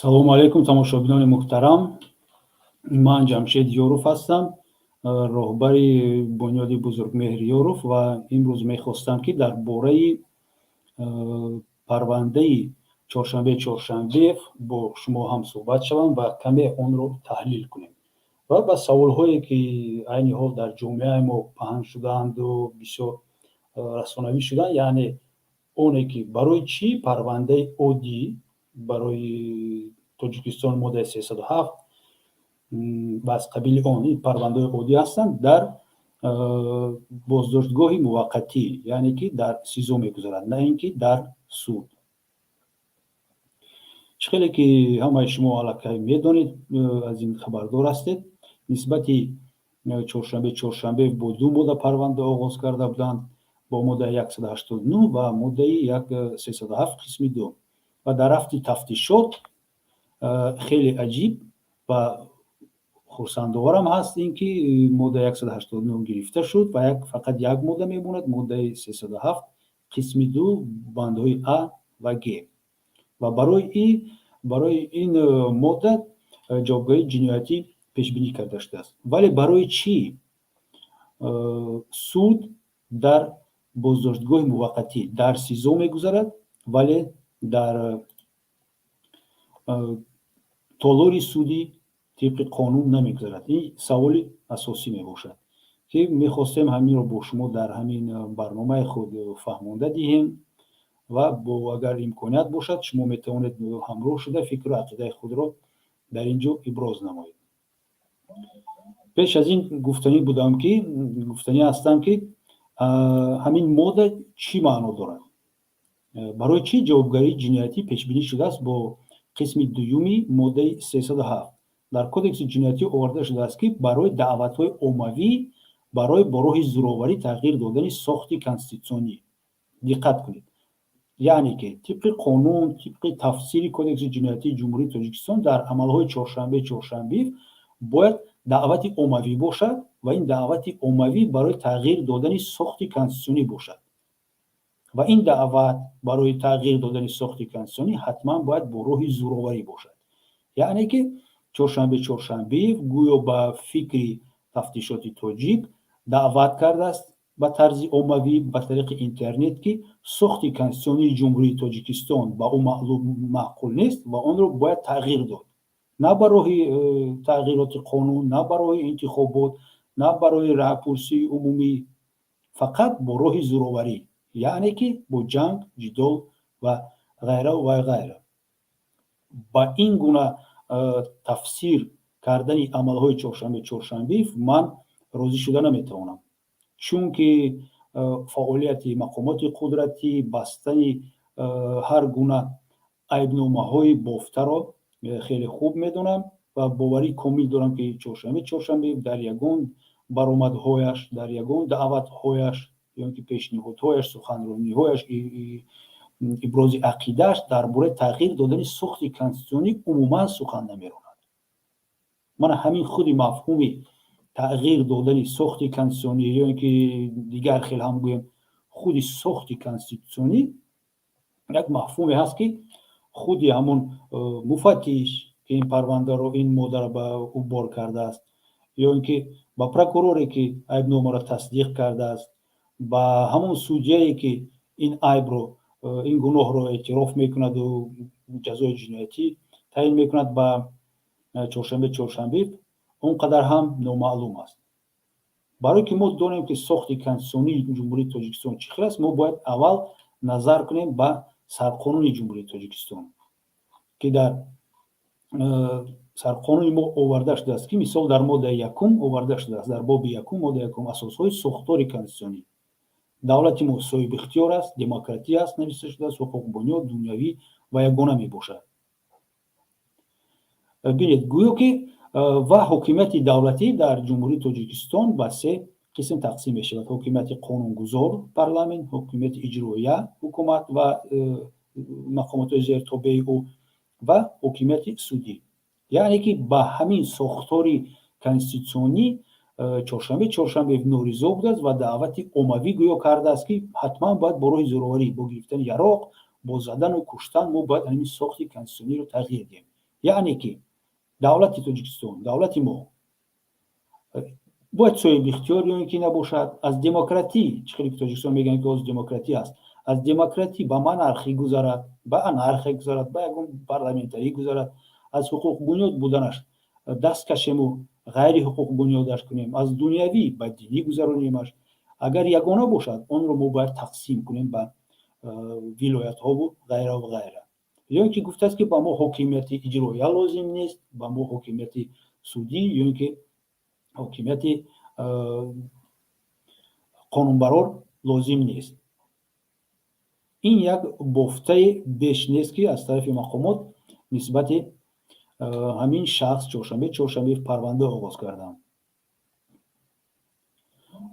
салому алейкум тамошобинони муҳтарам. Ман Ҷамшед Ёров ҳастам, роҳбари бунёди Бузургмеҳри Ёров, ва имрӯз мехостам ки дар бораи парвандаи чоршанбеи Чоршанбеев бо шумо ҳам суҳбат шавам ва каме онро таҳлил кунем ва ба саволҳое ки айни ҳол дар ҷомеаи мо паҳн шудаанду бисёр расонавӣ шуданд, яъне оне ки барои чӣ парвандаи оддӣ барои Тоҷикистон моддаи 307 ва аз қабили он ин парвандаҳои оддӣ ҳастанд дар боздоштгоҳи муваққатӣ, яъне ки дар СИЗО мегузарад, на ин ки дар суд. Чӣ хеле ки ҳамаи шумо аллакай медонед, аз ин хабардор ҳастед, нисбати Чоршанбеев бо ду модда парванда оғоз карда буданд, бо моддаи 189 ва моддаи 307 қисми 2. ва дар рафти тафтишот хеле аҷиб ва хурсандоварам ҳаст ин ки моддаи 189 гирифта шуд ва фақат як модда мемонад, моддаи 307 қисми 2 бандҳои А ва Г. ва барои ин модда ҷавобгарии ҷиноятӣ пешбинӣ карда шудааст. Вале барои чӣ суд дар боздоштгоҳи муваққатӣ дар СИЗО мегузарад, вале дар толори суди тибқи қонун намегузарад? Ин саволи асосӣ мебошад ки мехостем ҳаминро бо шумо дар ҳамин барномаи худ фаҳмонда диҳем ва бо агар имконият бошад шумо метавонед ҳамроҳ шуда фикру ақидаи худро дар ин ҷо иброз намоед. пеш аз ин гуфтанӣ ҳастам ки ҳамин модда чӣ маъно дорад? барои чӣ ҷавобгарии ҷиноятӣ пешбинӣ шудааст бо қисми дуюми моддаи 307? дар кодекси ҷиноятӣ оварда шудааст ки барои даъватҳои оммавӣ барои бо роҳи зӯроварӣ тағйир додани сохти конститутсионӣ. диққат кунед, яъне ки тибқи қонун, тибқи тафсири кодекси ҷиноятии ҷумҳурии Тоҷикистон дар амалҳои Чоршанбеев бояд даъвати оммавӣ бошад ва ин даъвати оммавӣ барои тағйир додани сохти конститутсионӣ бошад. ва ин даъват барои тағйир додани сохти конститутсионӣ ҳатман бояд бо роҳи зӯроварӣ бошад. яъне ки Чоршанбеев гӯё ба фикри тафтишоти тоҷик даъват кардааст ба тарзи оммавӣ ба тариқи интернет ки сохти конститутсионии ҷумҳурии Тоҷикистон ба ӯ маъқул нест ва онро бояд тағйир дод. на ба роҳи тағйироти қонун, на ба роҳи интихобот, на ба роҳи раъпурсии умумӣ, фақат бо роҳи зӯроварӣ, яъне ки бо ҷанг, ҷидол ва ғайра ва ғайра. ба ин гуна тафсир кардани амалҳои Чоршанбеев ман розӣ шуда наметавонам, чунки фаъолияти мақомоти қудратӣ, бастани ҳар гуна айбномаҳои бофтаро хеле хуб медонам ва боварӣ комил дорам ки Чоршанбеев дар ягон баромадҳояш, дар ягон даъватҳояш ё ки пешниҳодҳояш, суханрониҳояш, ибрози ақидааш дар бораи тағйир додани сохти конститутсионӣ умуман сухан намеронад. ман ҳамин худи мафҳуми тағйир додани сохти конститутсионӣ ё ки дигар хел ҳам гӯем худи сохти конститутсионӣ як мафҳуме ҳаст ки худи ҳамон муфаттиш ки ин парвандаро, ин моддаро ба ӯ бор кардааст, ё ин ки ба прокуроре ки айбномаро тасдиқ кардааст, ба ҳамон судяе ки ин айбро, ин гуноҳро эътироф мекунаду ҷазои ҷиноятӣ таъин мекунад ба Чоршанбеев, он қадар ҳам номаълум аст. барое ки мо донем ки сохти конститутсионии ҷумҳурии Тоҷикистон чӣ хел аст, мо бояд аввал назар кунем ба сарқонуни ҷумҳурии Тоҷикистон ки дар сарқонуни мо оварда шудааст ки мисол дар моддаи 1 оварда шудааст, дар боби 1 моддаи 1 асосҳои сохтори конститутсионӣ. давлати мо соҳибихтиёр аст, демократӣ аст, нависта шудааст, ҳуқуқ бунёд, дунявӣ ва ягона мебошад. бинед гӯё ки ва ҳокимияти давлатӣ дар ҷумҳурии Тоҷикистон ба се қисм тақсим мешавад: ҳокимияти қонунгузор, парламент, ҳокимияти иҷроия, ҳукумат ва мақомотои зертобеи ӯ, ва ҳокимияти судӣ. яъне ки ба ҳамин сохтори конститутсионӣ Чоршанбеев норизо будааст ва даъвати оммавӣ гӯё кардааст ки ҳатман бояд бо роҳи зӯроварӣ, бо гирифтани яроқ, бо задану куштан мо бояд ҳамин сохти конститутсиониро тағйир диҳем. яъне ки давлати Тоҷикистон, давлати мо бояд соҳиби ихтиёр ё ин ки набошад. Аз демократӣ чӣ хеле ки Тоҷикистон мегӯянд ки ҳозир демократӣ аст, аз демократӣ ба монархӣ гузарад, ба анархия гузарад, ба ягон парламентарӣ гузарад, аз ҳуқуқбунёд буданаш даст кашему ғайри ҳуқуқбунёдаш кунем, аз дунявӣ ба динӣ гузаронемаш. Агар ягона бошад, онро мо бояд тақсим кунем ба вилоятҳову ғайра ва ғайра. ё ин ки гуфтааст ки ба мо ҳокимияти иҷроия лозим нест, ба мо ҳокимияти судӣ ё ин ки ҳокимияти қонунбарор лозим нест. ин як бофтаи беш нест ки аз тарафи мақомот нисбати ҳамин шахс чоршанбе парванда оғоз карданд.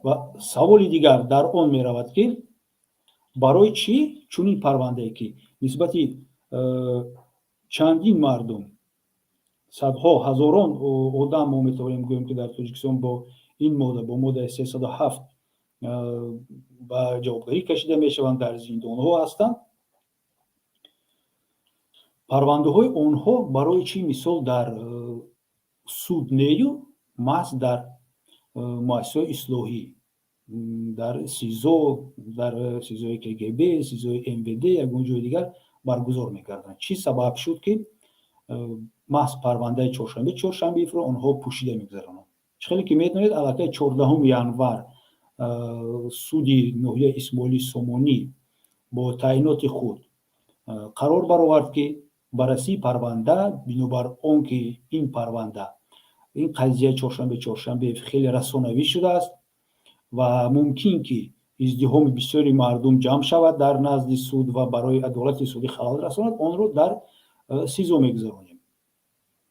ва саволи дигар дар он меравад ки барои чӣ чунин парвандае ки нисбати чандин мардум, садҳо ҳазорон одам мо метавонем гӯем ки дар Тоҷикистон бо ин модда, бо моддаи 307 ба ҷавобгарӣ кашида мешаванд, дар зиндонҳо ҳастанд. парвандаҳои онҳо барои чӣ мисол дар суд нею маҳз дар муассисаҳои ислоҳӣ, дар СИЗО, дар СИЗОи КГБ, СИЗОи МВД, ягон ҷои дигар баргузор мекарданд? Чӣ сабаб шуд ки маҳз парвандаи чоршанбеевро онҳо пӯшида мегузаронанд? Чӣ хеле ки медонед, аллакай 14 январ суди ноҳияи Исмоилӣ Сомонӣ бо таъиноти худ қарор баровард ки баррасии парванда, бинобар он ки ин парванда, ин қазияи чоршанбеев хеле расонавӣ шудааст ва мумкин ки издиҳоми бисёри мардум ҷамъ шавад дар назди суд ва барои адолати судӣ халал расонад, онро дар СИЗО мегузаронем.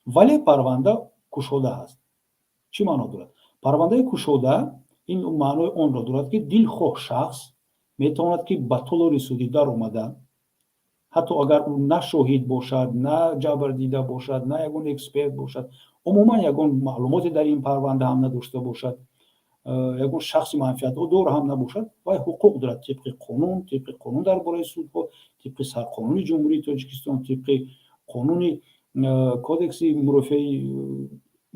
вале парванда кушода ҳаст. чӣ маъно дорад? Парвандаи кушода ин маънои онро дорад ки дилхоҳ шахс метавонад ки ба толори судӣ даромада, ҳатто агар ӯ на шоҳид бошад, на ҷабрдида бошад, на ягон эксперт бошад, умуман ягон маълумоте дар ин парванда ҳам надошта бошад, ягон шахси манфиатдор ҳам набошад, вай ҳуқуқ дорад тибқи қонун дар бораи судҳо, тибқи сарқонуни ҷумҳурии Тоҷикистон, тибқи қонуни кодекси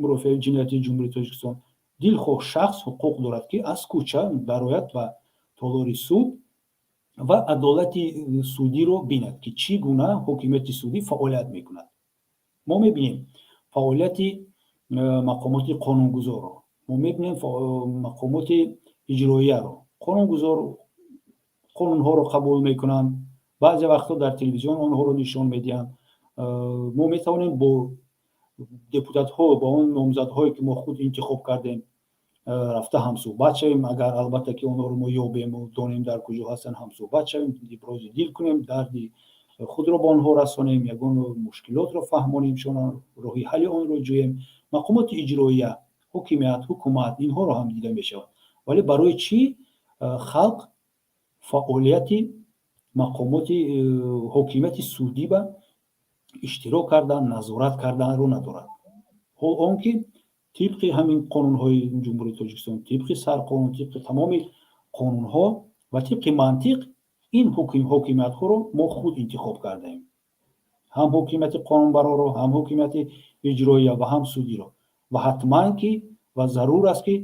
мурофиаи ҷиноятии ҷумҳурии Тоҷикистон, дилхоҳ шахс ҳуқуқ дорад ки аз кӯча барояд ба толори суд ва адолати судиро бинад ки чӣ гуна ҳокимияти судӣ фаъолият мекунад. мо мебинем фаъолияти мақомоти қонунгузорро, мо мебинем мақомоти иҷроияро. Қонунгузор қонунҳоро қабул мекунанд, баъзе вақтҳо дар телевизион онҳоро нишон медиҳанд. мо метавонем бо депутатҳо, ба он номзадҳое ки мо худ интихоб кардем рафта ҳамсӯҳбат шавем, агар албатта ки онҳоро мо ёбему, донем дар куҷо ҳастанд, ҳамсӯҳбат шавем, ибрози дил кунем, дарди худро ба онҳо расонем, ягон мушкилотро фаҳмонем, роҳи ҳалли онро ҷӯем. мақомоти иҷроия, ҳокимият, ҳукумат, инҳоро ҳам дида мешавад. вале барои чӣ халқ фаъолияти мақомоти ҳокимияти судӣ ба иштирок кардан, назорат карданро надорад? ҳол он ки тибқи ҳамин қонунҳои ҷумҳурии Тоҷикистон, тибқи сарқонун, тибқи тамоми қонунҳо ва тибқи мантиқ ин ҳокимиятҳоро мо худ интихоб кардаем. ҳам ҳокимияти қонунбарорро, ҳам ҳокимияти иҷроия ва ҳам судиро. ва ҳатман ки ва зарур аст ки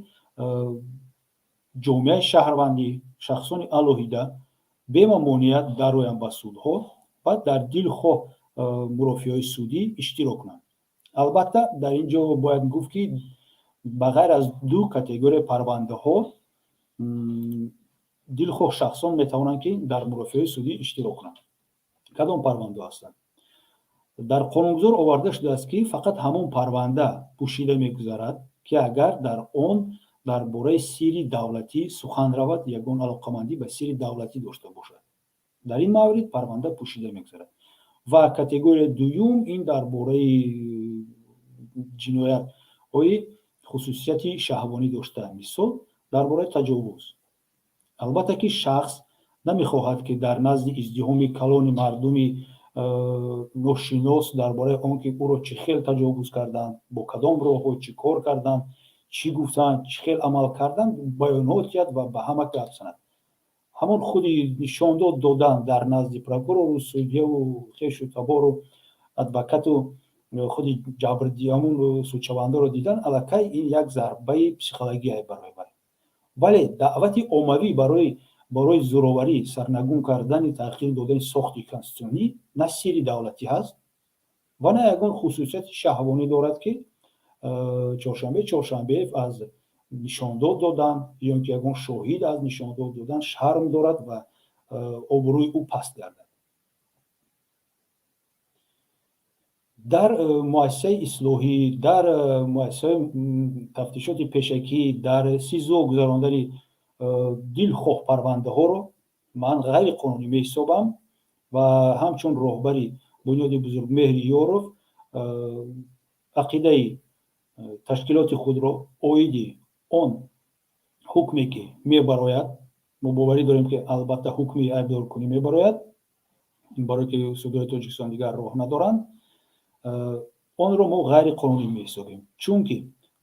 ҷомеаи шаҳрвандӣ, шахсони алоҳида бемамоният дароянд ба судҳо ва дар дилхоҳ мурофиаҳои судӣ иштирок кунанд. албатта дар ин ҷо бояд гуфт ки ба ғайр аз ду категорияи парвандаҳо дилхоҳ шахсон метавонанд ки дар мурофиаҳои судӣ иштирок кунанд. кадом парвандаҳо ҳастанд? дар қонунгузор оварда шудааст ки фақат ҳамон парванда пӯшида мегузарад ки агар дар он дар бораи сирри давлатӣ сухан равад, ягон алоқамандӣ ба сирри давлатӣ дошта бошад. дар ин маврид парванда пӯшида мегузарад. ва категорияи дуюм ин дар бораи ҷиноятҳои хусусияти шаҳвонӣ дошта, мисол дар бораи таҷовуз. албатта ки шахс намехоҳад ки дар назди издиҳоми калони мардуми ношинос дар бораи он ки ӯро чӣ хел таҷовуз карданд, бо кадом роҳҳо чӣ кор карданд, чӣ гуфтанд, чӣ хел амал карданд, баёнот диҳад ва ба ҳама гап занад. ҳамон худи нишондод додан дар назди прокурору судияву хешу табору адвокату худи ҷабрдиямун сӯдшавандаро дидан, аллакай ин як зарбаи психологияе барои вай. вале даъвати оммавӣ барои зӯроварӣ, сарнагун кардани, тағйир додани сохти конститутсионӣ на сирри давлатӣ ҳаст ва на ягон хусусияти шаҳвонӣ дорад, ки чоршанбеев аз нишондод додан ё ин ки ягон шоҳид аз нишондод додан шарм дорад ва обрӯи ӯ паст гардад. дар муассисаи ислоҳӣ, дар муассисаи тафтишоти пешакӣ, дар СИЗО гузарондани дилхоҳ парвандаҳоро ман ғайриқонунӣ меҳисобам ва ҳамчун роҳбари бунёди Бузургмеҳри Ёров ақидаи ташкилоти худро оиди он ҳукме ки мебарояд, мо боварӣ дорем ки албатта ҳукми айбдоркунӣ мебарояд, барое ки судҳои Тоҷикистон дигар роҳ надоранд, онро мо ғайриқонунӣ меҳисобем, чунки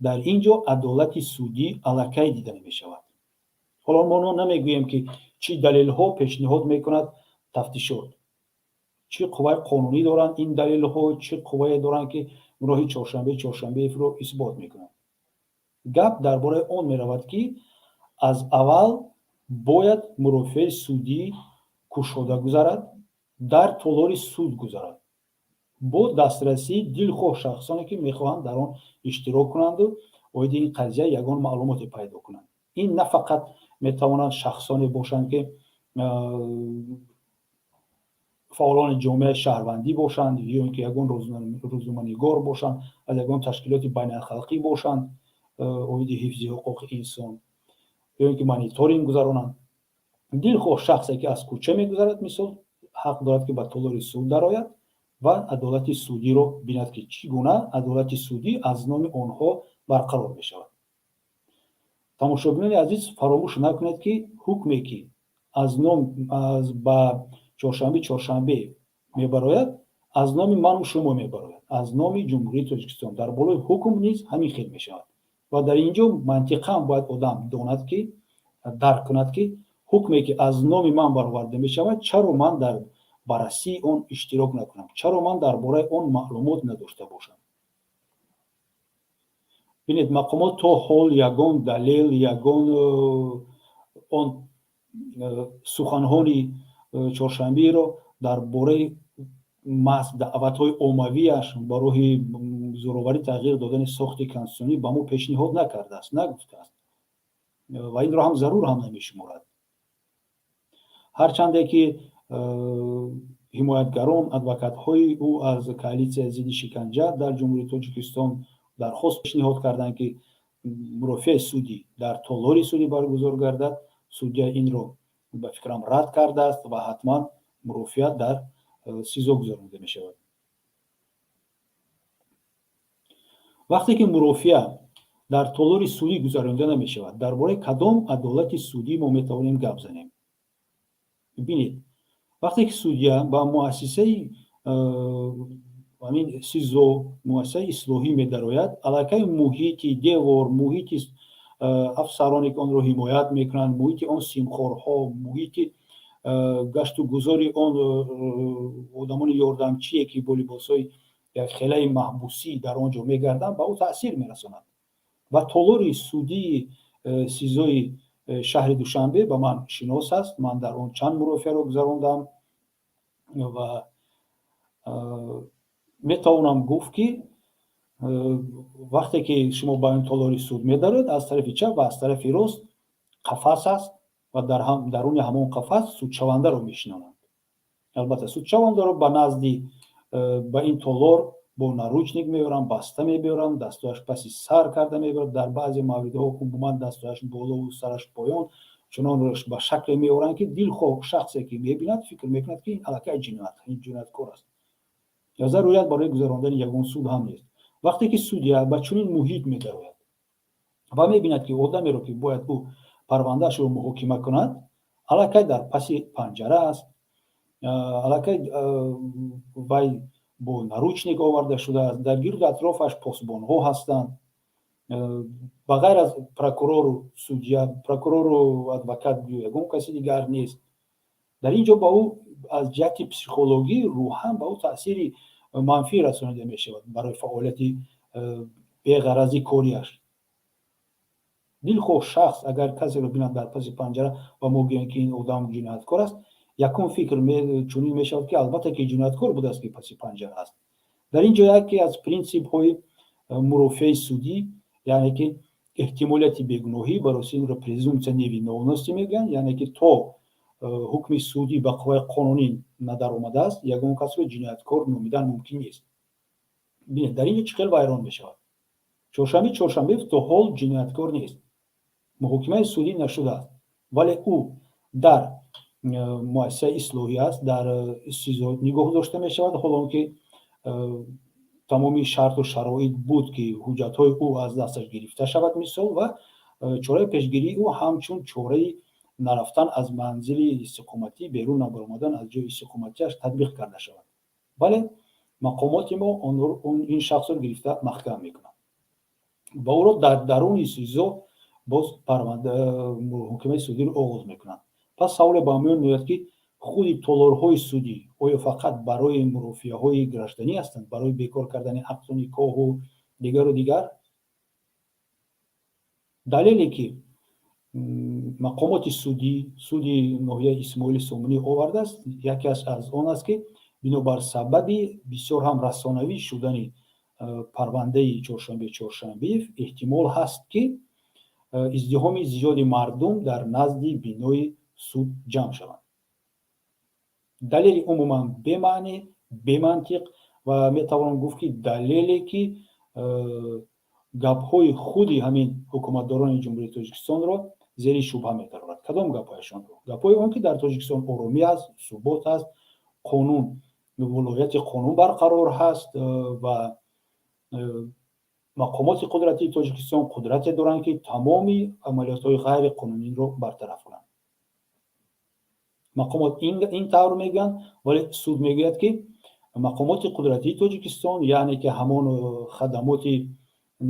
дар ин ҷо адолати судӣ аллакай дида намешавад. ҳоло мо намегӯем ки чӣ далелҳо пешниҳод мекунад тафтишот, чӣ қувваи қонунӣ доранд ин далелҳо, чӣ қуввае доранд ки гуноҳи Чоршанбеевро исбот мекунанд. гап дар бораи он меравад ки аз аввал бояд мурофиаи судӣ кушода гузарад, дар толори суд гузарад бо дастрасии дилхоҳ шахсоне ки мехоҳанд дар он иштирок кунанду оиди ин қазия ягон маълумоте пайдо кунанд. ин на фақат метавонанд шахсоне бошанд ки фаъолони ҷомеаи шаҳрвандӣ бошанд, ё ин ки ягон рӯзноманигор бошанд, аз ягон ташкилоти байналхалқӣ бошанд оиди ҳифзи ҳуқуқи инсон, ё ин ки мониторинг гузаронанд. дилхоҳ шахсе ки аз кӯча мегузарад мисол ҳақ дорад ки ба толори суд дарояд ва адолати судиро бинад ки чӣ гуна адолати судӣ аз номи онҳо барқарор мешавад. тамошобинони азиз, фаромӯш накунед ки ҳукме ки ба Чоршанбеев мебарояд, аз номи ману шумо мебарояд, аз номи Ҷумҳурии Тоҷикистон. дар болои ҳукм низ ҳамин хел мешавад ва дар ин ҷо мантиқан бояд одам донад ки дарк кунад ки ҳукме ки аз номи ман бароварда мешавад, чаро ман дар баррасии он иштирок накунам, чаро ман дар бораи он маълумот надошта бошам. бинед, мақомот то ҳол ягон далел, ягон он суханҳони Чоршанбеевро дар бораи даъватҳои оммавияш барои зӯроварӣ тағйир додани сохти конститутсионӣ ба мо пешниҳод накардааст, нагуфтааст ва инро ҳам зарур ҳам намешуморад. ҳарчанде ки ҳимоятгарон, адвокатҳои ӯ аз коалитсияи зидди шиканҷа дар Ҷумҳурии Тоҷикистон дархост пешниҳод карданд ки мурофиаи судӣ дар толори судӣ баргузор гардад, судя инро ба фикрам рад кардааст ва ҳатман мурофиа дар СИЗО гузаронида мешавад. вақте ки мурофиа дар толори судӣ гузаронида намешавад, дар бораи кадом адолати судӣ мо метавонем гап занем? бинед, вақте ки судя ба муассисаи СИЗО, муассисаи ислоҳӣ медарояд, аллакай муҳити девор, муҳити афсароне ки онро ҳимоят мекунанд, муҳити он симхорҳо, муҳити гашту гузори он одамони ёрдамчие ки бо либосҳои як хелаи маҳбусӣ дар он ҷо мегарданд, ба ӯ таъсир мерасонад ва толори судии СИЗОи шаҳри Душанбе ба ман шинос аст. ман дар он чанд мурофиаро гузарондам ва метавонам гуфт ки вақте ки шумо ба ин толори суд медароед, аз тарафи чап ва аз тарафи рост қафас аст ва даруни ҳамон қафас судшавандаро мешинонанд. албатта судшавандаро ба назди ба ин толор бо наручник меоранд, баста мебиёранд, дастҳояш паси сар карда мебиёранд, дар баъзе мавридҳо умуман дастҳояш болову сараш поён чунон ба шакле меоранд ки дилхоҳ шахсе ки мебинад фикр мекунад ки ин аллакай ҷинояткор аст. зарурият барои гузарондани ягон суд ҳам нест. вақте ки судя ба чунин муҳит медарояд ва мебинад ки одамеро ки бояд ӯ парвандаашро муҳокима кунад, аллакай дар паси панҷара аст, аллакай вай бо наручник оварда шудааст, дар гирду атрофаш посбонҳо ҳастанд, ба ғайр аз прокурору судя, прокурору адвокат ягон каси дигар нест. дар ин ҷо ба ӯ аз ҷиҳати психологӣ рӯҳан ба ӯ таъсири манфӣ расонида мешавад барои фаъолияти беғарази кориаш. дилхоҳ шахс агар касеро бинад дар паси панҷара ва мо гӯем ки ин одам ҷинояткор аст, якум фикр чунин мешавад ки албатта ки ҷинояткор будааст ки паси панҷара аст. дар ин ҷо яке аз принсипҳои мурофиаи судӣ, яъне ки эҳтимолияти бегуноҳӣ барои инро презумпсия невиновности мегӯянд, яъне ки то ҳукми судӣ ба қувваи қонунӣ надаромадааст, ягон касро ҷинояткор номидан мумкин нест. бинед дар ин ҷо чӣ хел вайрон мешавад. чоршанбеев то ҳол ҷинояткор нест, муҳокимаи судӣ нашудааст, вале ӯ дар муассисаи ислоҳӣ аст, дар СИЗО нигоҳ дошта мешавад, ҳолон ки тамоми шарту шароит буд ки ҳуҷҷатҳои ӯ аз дасташ гирифта шавад мисол, ва чораи пешгирии ӯ ҳамчун чораи нарафтан аз манзили истиқоматӣ, берун набаромадан аз ҷои истиқоматиаш татбиқ карда шавад. вале мақомоти мо ин шахсро гирифта маҳкам мекунад. ба ӯро дар даруни СИЗО боз муҳокимаи судиро оғоз мекунанд. пас саволе ба миён меояд ки худи толорҳои судӣ оё фақат барои мурофиаҳои гражданӣ ҳастанд, барои бекор кардани ақду никоҳу дигару дигар? далеле ки мақомоти суди ноҳияи Исмоили Сомонӣ овардааст, якеаш аз он аст ки бинобар сабаби бисёр ҳам расонавӣ шудани парвандаи Чоршанбеев эҳтимол ҳаст ки издиҳоми зиёди мардум дар назди бинои суд ҷамъ шаванд. далели умуман бемаънӣ, бемантиқ ва метавонам гуфт ки далеле ки гапҳои худи ҳамин ҳукуматдорони ҷумҳурии Тоҷикистонро зери шубҳа метарорад. кадом гапҳояшонро? гапҳои он ки дар Тоҷикистон оромӣ аст, субот аст, қонун, волояти қонун барқарор ҳаст ва мақомоти қудратии Тоҷикистон қудрате доранд ки тамоми амалиётҳои ғайриқонуниро бартараф кунанд. мақомот ин тавр мегӯянд, вале суд мегӯяд ки мақомоти қудратии Тоҷикистон, яъне ки ҳамон хадамоти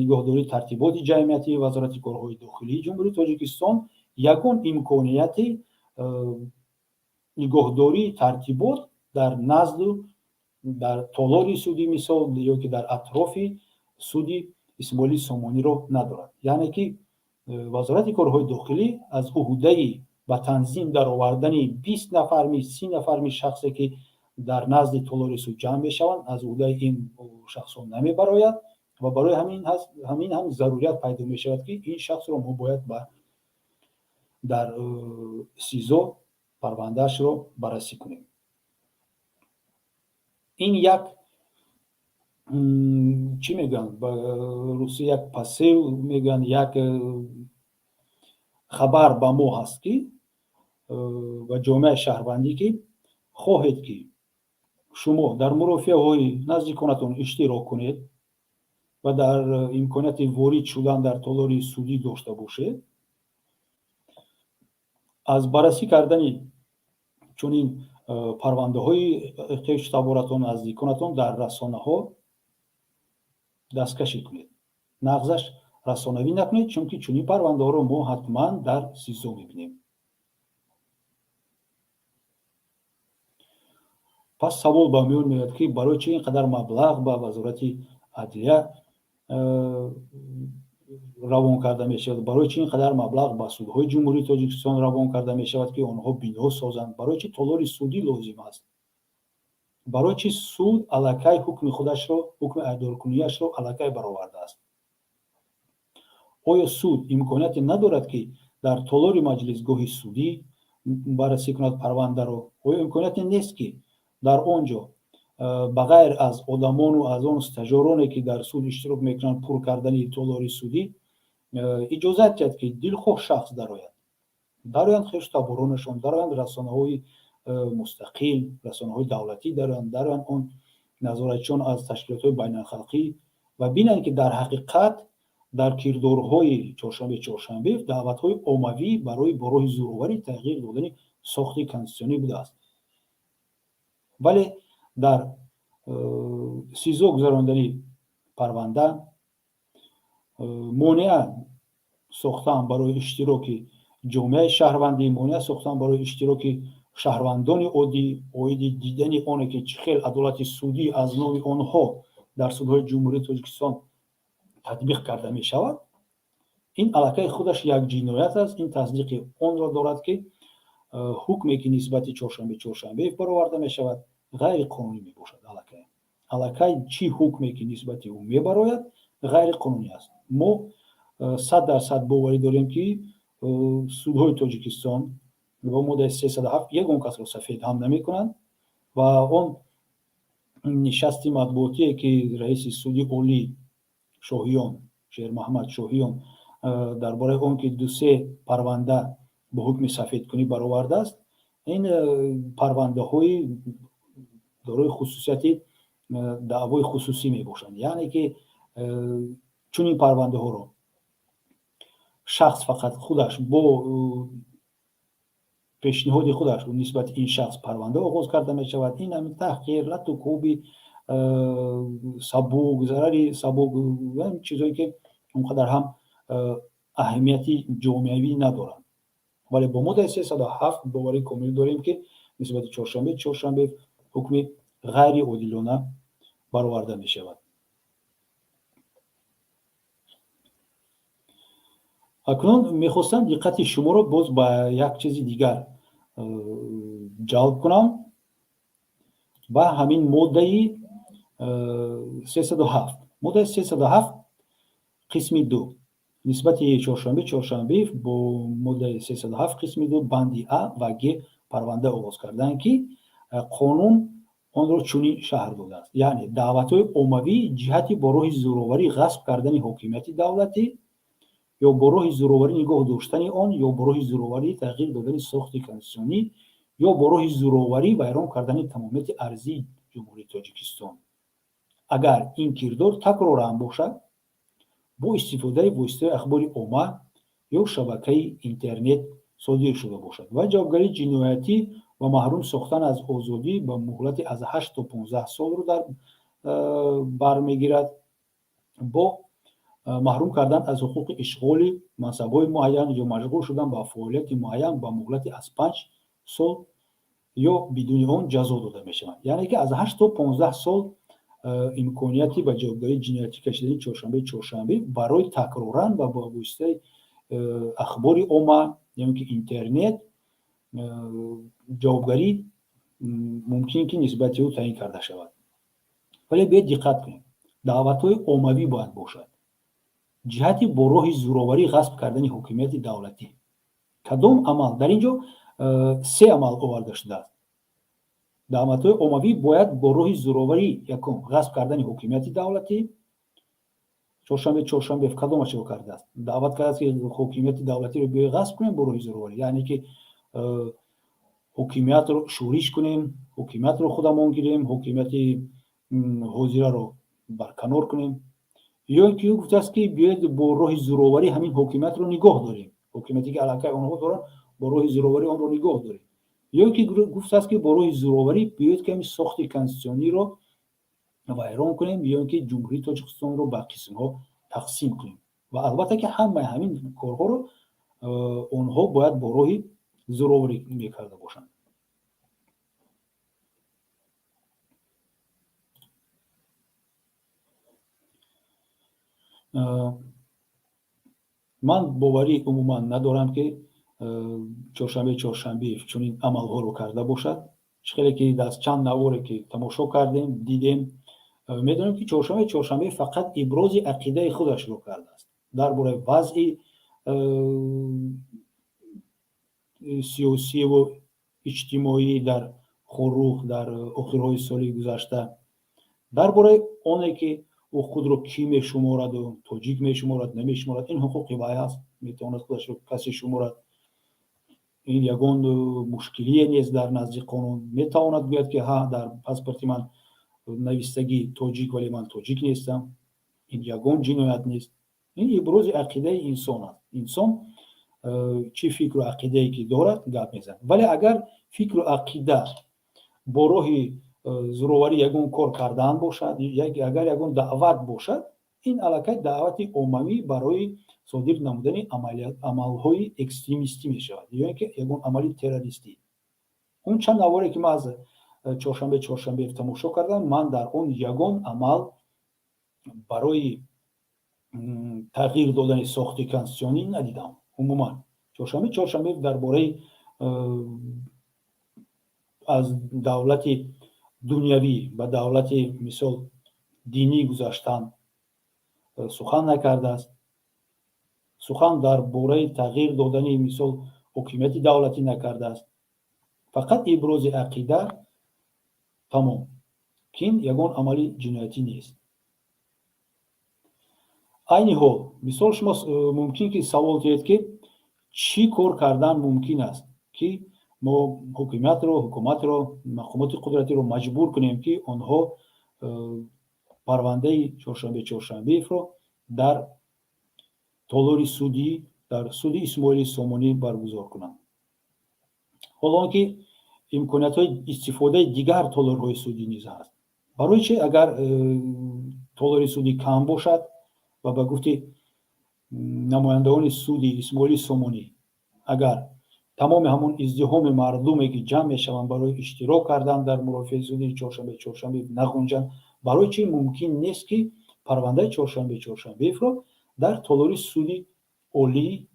нигоҳдории тартиботи ҷамъиятӣ вазорати корҳои дохилии ҷумҳурии Тоҷикистон ягон имконияти нигоҳдории тартибот дар назду дар толори суди мисол ё ки дар атрофи суди Исмоили Сомониро надорад. яъне ки вазорати корҳои дохилӣ аз уҳдаи ба танзим даровардани 20 нафар 30 нафар шахсе ки дар назди толори суд ҷамъ мешаванд, аз уҳдаи ин шахсҳо намебарояд ва барои ҳамин ҳам зарурият пайдо мешавад ки ин шахсро мо бояд дар СИЗО парвандаашро баррасӣ кунем. ин як чӣ мегӯянд ба русӣ як пасел мегӯянд, як хабар ба мо ҳаст ки ба ҷомеаи шаҳрвандӣ ки хоҳед ки шумо дар мурофиаҳои наздиконатон иштирок кунед ва дар имконияти ворид шудан дар толори судӣ дошта бошед, аз баррасӣ кардани чунин парвандаҳои хештаборатон, наздиконатон дар расонаҳо дасткашӣ кунед. нағзаш расонавӣ накунед, чунки чунин парвандаҳоро мо ҳатман дар СИЗО мебинем. пас савол ба миён меояд ки барои чӣ ин қадар маблағ ба вазорати адлия равон карда мешавад, барои чӣ ин қадар маблағ ба судҳои ҷумҳурии Тоҷикистон равон карда мешавад ки онҳо бино созанд, барои чӣ толори судӣ лозим аст, барои чӣ суд аллакай ҳукми худашро, ҳукми айбдоркуниашро аллакай баровардааст. оё суд имконияте надорад ки дар толори маҷлисгоҳи судӣ баррасӣ кунад парвандаро? оё имконияте нест ки дар он ҷо ба ғайр аз одамону аз он стажёроне ки дар суд иштирок мекунанд пур кардани толори судӣ иҷозат диҳад ки дилхоҳ шахс дароянд хештаборонашон, дароянд расонаҳои мустақил, расонаҳои давлатӣ дароянд он назоратчиён аз ташкилотҳои байналхалқӣ ва бинанд ки дар ҳақиқат дар кирдорҳои Чоршанбеев даъватҳои оммавӣ барои бо роҳи зӯроварӣ тағйир додани сохти конститутсионӣ будааст. вале дар СИЗО гузарондани парванда монеа сохтан барои иштироки ҷомеаи шаҳрвандӣ, монеа сохтан барои иштироки шаҳрвандони оддӣ оиди дидани оне ки чӣ хел адолати судӣ аз номи онҳо дар судҳои ҷумҳурии Тоҷикистон татбиқ карда мешавад, ин аллакай худаш як ҷиноят аст. Ин тасдиқи онро дорад ки ҳукме ки нисбати чоршанбеев бароварда мешавад ғайриқонунӣ мебошад. Аллакай чӣ ҳукме ки нисбати ӯ мебарояд ғайриқонунӣ аст. мо 100% боварӣ дорем ки судҳои Тоҷикистон ба моддаи 307 ягон касро сафед ҳам намекунанд ва он нишасти матбуотие ки раиси суди олӣ Шоҳиён, Шермаҳмад Шоҳиён дар бораи он ки 2-3 парванда бо ҳукми сафедкунӣ баровардааст, ин парвандаҳои дорои хусусияти даъвои хусусӣ мебошанд. яъне ки чунин парвандаҳоро шахс фақат худаш бо пешниҳоди худаш нисбати ин шахс парванда оғоз карда мешавад. ин ҳамин таҳқир, латукуби сабук, зарари сабук, чизое ки онқадар ҳам аҳамияти ҷомеавӣ надоранд. вале бо моддаи 307 боварӣ комил дорем ки нисбати чоршанбеев ҳукми ғайриодилона бароварда мешавад. акнун мехостам диққати шуморо боз ба як чизи дигар ҷалб кунам, ба ҳамин моддаи 307. моддаи 307 қисми 2 нисбати чоршанбеев бо моддаи 307 қисми 2 банди А ва Г парванда оғоз карданд ки қонун онро чунин шаҳр додааст. яъне даъватҳои оммавӣ ҷиҳати бо роҳи зӯроварӣ ғасб кардани ҳокимияти давлатӣ ё бо роҳи зӯроварӣ нигоҳ доштани он, ё бо роҳи зӯроварӣ тағйир додани сохти конститутсионӣ, ё бо роҳи зӯроварӣ вайрон кардани тамомияти арзии ҷумҳурии Тоҷикистон. агар ин кирдор такрор ҳам бошад, бо истифодаи воситаи ахбори omma ё шабакаи интернет содир шуда бошад ва ҷавобгарии ҷиноятӣ ва маҳрум сохтан аз озодӣ ба муҳлати аз 8 то 15 солро дар бар мегирад, бо маҳрум кардан аз ҳуқуқи ишғоли мансабҳои муайян ё машғул шудан ба фаъолияти муайян ба муҳлати аз 5 сол ё бидуни он ҷазо дода мешаванд. яъне ки аз 8 то 15 сол имконияти ба ҷавобгарии ҷиноятӣ кашидани чоршанбеев барои такроран ва ба воситаи ахбори omma яъне ки интернет ҷавобгарӣ мумкин ки нисбати ӯ таъин карда шавад. вале бояд диққат кунем, даъватҳои оммавӣ бояд бошад ҷиҳати бо роҳи зӯроварӣ ғасб кардани ҳокимияти давлатӣ. кадом амал дар ин ҷо 3 амал оварда шудааст. даъватҳои оммавӣ бояд бо роҳи зӯроварӣ якум ғасб кардани ҳокимияти давлатӣ. чоршанбеев кадомашро кардааст? даъват кардааст ки ҳокимияти давлатиро биёед ғасб кунем бо роҳи зӯроварӣ, яъне ки ҳокимиятро шӯриш кунем, ҳокимиятро худамон гирем, ҳокимияти ҳозираро барканор кунем, ё ки гуфтааст ки биёед бо роҳи зӯроварӣ ҳамин ҳокимиятро нигоҳ дорем, ҳокимияте ки аллакай онҳо доранд бо роҳи зӯроварӣ онро нигоҳ дорем, ё ки гуфтааст ки бо роҳи зӯроварӣ биёед ки ҳамин сохти конститутсиониро вайрон кунем, ё ки ҷумҳурии Тоҷикистонро ба қисмҳо тақсим кунем. ва албатта ки ҳамаи ҳамин корҳоро онҳо бояд бо роҳи зӯроварӣ мекарда бошанд. ман боварӣ умуман надорам ки чоршанбеев чунин амалҳоро карда бошад. хеле ки аз чанд наворе ки тамошо кардем, дидем, медонем ки чоршанбеев фақат ибрози ақидаи худашро кардааст дар бораи вазъи сиёсиву иҷтимоӣ дар хорух дар охирҳои соли гузашта, дар бораи оне ки ӯ худро кӣ мешумораду тоҷик мешуморад намешуморад, ин ҳуқуқи вай аст, метавонад худашро касе шуморад, ин ягон мушкилие нест дар назди қонун. метавонад гӯяд ки ҳа дар паспорти ман навистагӣ тоҷик, вале ман тоҷик нестам, ин ягон ҷиноят нест. ин ибрози ақидаи инсон аст. инсон чӣ фикру ақидае ки дорад гап мезанад. вале агар фикру ақида бо роҳи зӯроварӣ ягон кор кардан бошад, агар ягон даъват бошад, ин аллакай даъвати оммавӣ барои содир намудани амалҳои экстремистӣ мешавад, ё ки ягон амали террористӣ. اون چند نواری که من از چهارشنبه تماشا کردم، من در اون یگان عمل برای تغییر دادن ساخت کنستیونی ندیدم. عموما چهارشنبه درباره از دولت دنیوی و دولت مثال دینی گذاشتن سخن نکرده است. سخن درباره تغییر دادن مثال حکومت دولتی نکرده است. فقط ابراز عقیده تمام که این یگان عمل جنایتی نیست. عین حال مثال شما ممکن که سوال کنید که چی کار کردن ممکن است که ما حکومت رو مقامات قدرتی رو مجبور کنیم که آنها پرونده چهارشنبه رو در تالار سودی در سود اسماعیل سامانی برگزار کنند. حالا که امکانیت‌های استفاده دیگر تالارهای سودی نیز هست. برای چه اگر تالار سودی کم باشد و به گفته نمایندگان سودی اسماعیل سامانی اگر تمام همون ازدحام مردمی که جمع میشوند برای اشتراک کردن در مرافعه سودی چهارشنبه نگنجند، برای چه ممکن نیست که پرونده چهارشنبه رو در تالار سودی عالی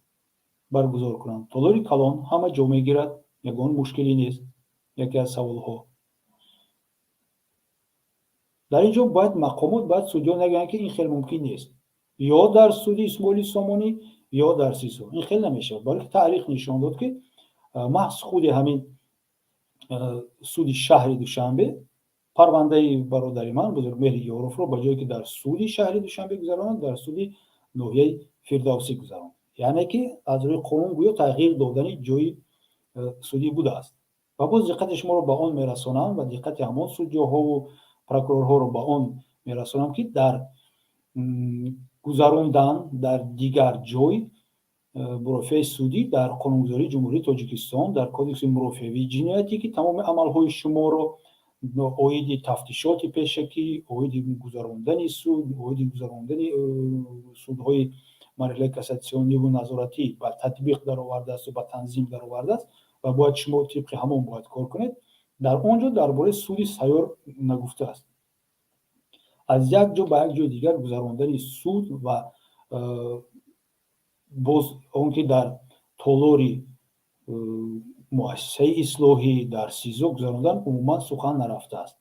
برگزار کنند؟ تالار کلان همه جا میگیرد، یگان مشکلی نیست. یکی از سوالها در اینجا باید مقامات باید سودیان نگن که این خیلی ممکن نیست، یا در سودی اسماعیل سامانی یا در سیسو. این خیلی نمیشه، بلکه تاریخ نشان داد که محض خود همین سودی شهر دوشنبه پرونده برادری من بزرگ مهر یاروف رو به جایی که در سودی شهر دوشنبه گذراند در سودی ناحیه فردوسی گذراند. یعنی که از روی قانون گویا تغییر دادن جای سودی بوده است. و باز دقت شما رو به آن میرسانم و دقت همان سودجوها و پروکورورها رو به آن میرسانم که در گذراندن در دیگر جای مرافعه سودی در قانونگذاری جمهوری تاجیکستان در کودکس مرافعه‌ای جنایتی که تمام عملهای شما رو اوید تفتیشات پیشکی، اوید گذراندن سود، اوید گذراندن سودهای مرحله کاساسیونی و نظارتی با تطبیق در آورده است و با تنظیم در آورده است و باید شما طبق همون باید کار کنید. در اونجا درباره سود سیار نگفته است. از یک جا به یک جای دیگر گذراندن سود و باز اون که در تالاری مؤسسه اصلاحی در سیزو گذراندن عموما سخن نرفته است.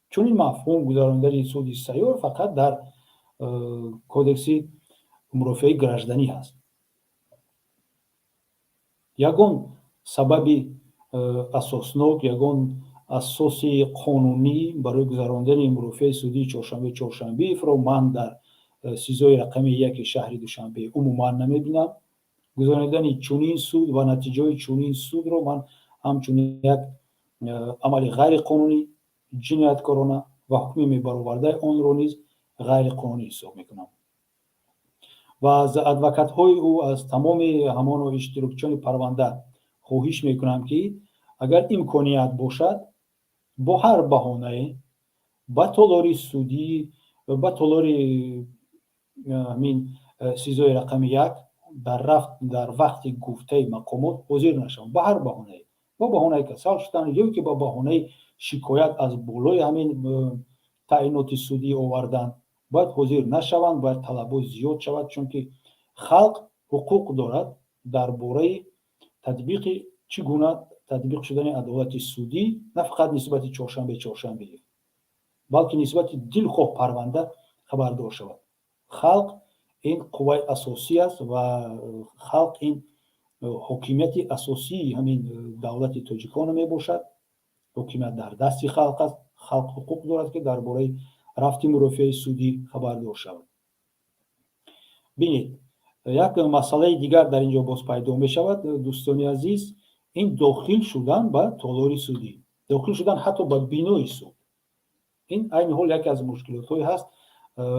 چون این مفهوم گذراندن سود سیار فقط در کودکس مرافعه گراجدانی هست. یگان سبب اساسناک، یگان اساس قانونی برای گذراندن مرافعه سودی چهارشنبه رو من در سیزوی رقم 1 شهر دوشنبه عموما نمیبینم. گذراندن چنین سود و نتیجه چنین سود رو من همچنین یک عمل غیر قانونی جنایتکارانه و حکمی برآورده آن رو نیز غیر قانونی حساب میکنم. و از ادوکات های او از تمام همان اشتراکچیان پرونده خواهش میکنم که اگر امکانیت باشد با هر بهانه با تالار سودی و با تالار همین سیزوی رقم 1 در وقت گفته مقامات حاضر نشوند. با هر بهانه، با بهانه کسل شدن یا که با بهانه شکایت از بالای همین تعیینات سودی آوردن باید حاضر نشوند. باید طلبات زیاد شود، چون که خلق حقوق دارد درباره تطبیق چگونه تطبیق شدن عدالت سودی، نه فقط نسبت چهارشنبه بلکه نسبت دلخواه پرونده خبردار شود. خلق این قوه اساسی است و خلق این حکومت اساسی همین دولت تاجیکان می باشد. حکومت در دست خلق است. خلق حقوق دارد که درباره رفت مرافعه سودی خبردار شود. ببینید یک مسئله دیگر در اینجا باز پیدا می شود. دوستان عزیز، این داخل شدن به تالار سودی، داخل شدن حتی به بینای سود، این عین حال یکی از مشکلات های هست.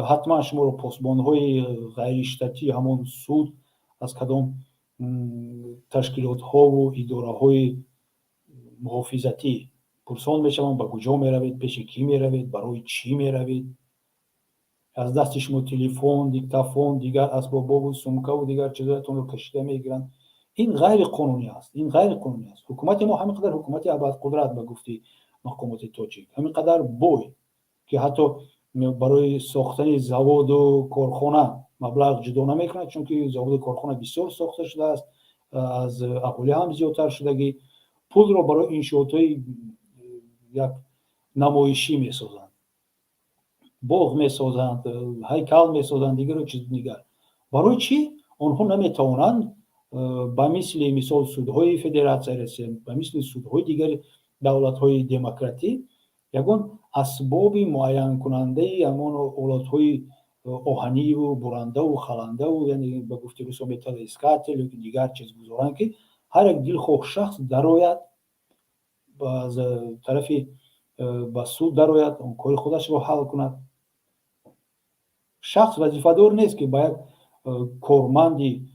حتما شما رو پاسبان های غیر اشتاتی همون سود از کدام تشکیلات ها و اداره های محافظتی پرسان میشوند به کجا می روید، پیش کی می روید، برای چی می روید. از دست شما تلفن، دیکتافون، دیگر اسباب و سمکه و دیگر چیزایتون رو کشیده میگیرند. این غیر قانونی است. این غیر قانونی است. حکومت ما همینقدر حکومت ابرقدرت به گفته مقامات تاجیک، همینقدر بوی که حتی برای ساختن زواد و کارخانه مبلغ جدا نمیکنه، چون که زواد و کارخانه بسیار ساخته شده است، از اهالی هم زیادتر شدگی. پول رو برای انشاءات‌های یک نمایشی میسازند، باغ میسازند، هیکل میسازند، دیگر چیز دیگر. برای چی؟ آنها نمیتوانند به مثل سودهای فدراسیون رسیدن، به مثل سودهای دیگر دولت‌های دموکراتیک یگان اسباب معین کننده همان اولادهای آهنی و برنده و خلنده و یعنی به گفته روسا میتاد اسکاتل و دیگر چیز گذارند که هر یک دلخواه شخص درآید از طرف به سود درآید، اون کار خودش رو حل کند. شخص وظیفه‌دار نیست که باید کارمندی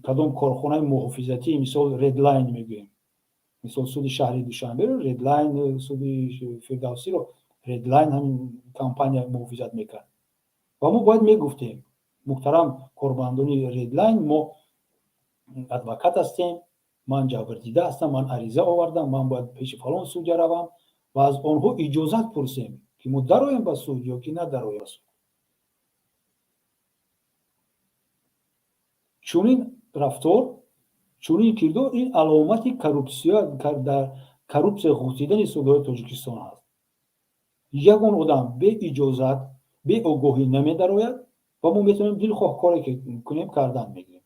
کدام کارخانه محافظتی مثال ردلاین میگویم، مثال سود شهری دوشنبه رو ردلاین، سود فردوسی رو ردلاین همین کمپانی محافظت میکرد. و ما باید میگفتیم محترم کارمندان ردلاین، ما ادوکات هستیم، من جبردیده هستم، من عریضه آوردم، من باید پیش فلان سودجه روم و از آنها اجازت پرسیم که ما درآییم به سود یا که نه درآییم به سود. چونین رفتار، چونین کردار این علامت کروپسیون در کروپسیا غوطیدن سودهای تاجیکستان هست. یگان آدم به اجازت به آگاهی نمیدرآید و ما میتونیم دلخواه کاری که کنیم کردن میگیریم.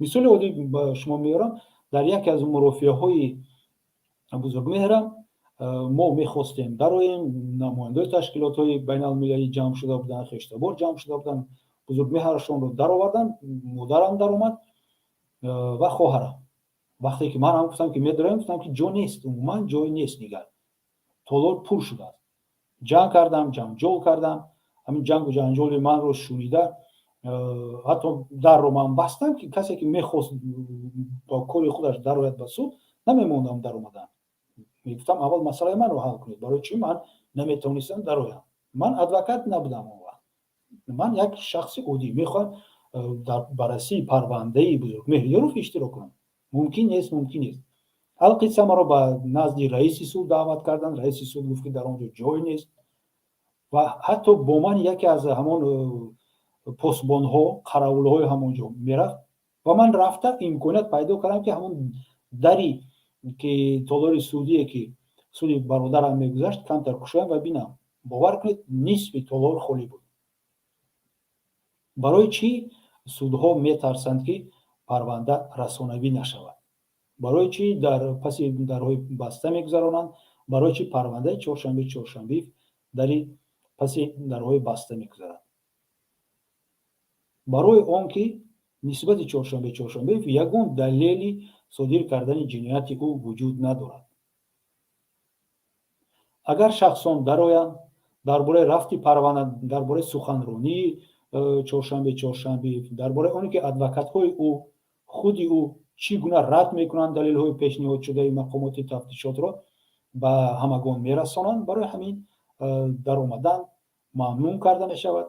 مثال عادی با شما میارم، در یکی از مرافعه‌های بزرگمهرم ما میخواستیم درآییم، نمایندگان تشکیلات‌های بین‌المللی جمع شده بودن، خشتبار جمع شده بودن، بزرگمهرشون رو درآوردن، مادرم درآمد و خواهرم. وقتی که من هم گفتم که میدارم، گفتم که جا نیست، من جای نیست دیگر، تالار پر شده است. جنگ کردم، جنجال کردم، همین جنگ و جنجال من رو شوریده، حتی در رو من بستم که کسی که میخواست با کار خودش درآید به سود نمیموندم در اومدن. میگفتم اول مسئله من رو حل کنید. برای چی من نمیتونستم درآیم؟ من ادوکات نبودم اون وقت، من یک شخص عادی میخوام در بررسی پرونده بزرگمهری رو اشتراک کنم. ممکن نیست. القصه ما رو به نزد رئیس سود دعوت کردن. رئیس سود گفت که در اونجا جای نیست و حتی با من یکی از همان پاسبان‌ها، قراول‌های همونجا میرفت و من رفته امکانیت پیدا کردم که همون دری که تالار سودیه که سودی برادرم میگذاشت کمتر کشایم و بینم. باور کنید نصف تالار خالی بود. برای چی؟ سودها میترسند که پرونده رسانوی نشود. برای چی در پس درهای بسته میگذارانند؟ برای چی پرونده چهارشنبه در پس درهای بسته میگذارند؟ برای آنکه نسبت چهارشنبه یگان دلیلی صادر کردن جنایت او وجود ندارد. اگر شخصان درآیند درباره رفت پرونده، درباره سخنرانی چهارشنبه درباره آنی که ادوکات‌های او خودی او چگونه رد میکنند دلیل‌های پیشنهاد شده مقامات تفتیشات را به همگان میرسانند، برای همین در آمدن ممنوع کرده می شود.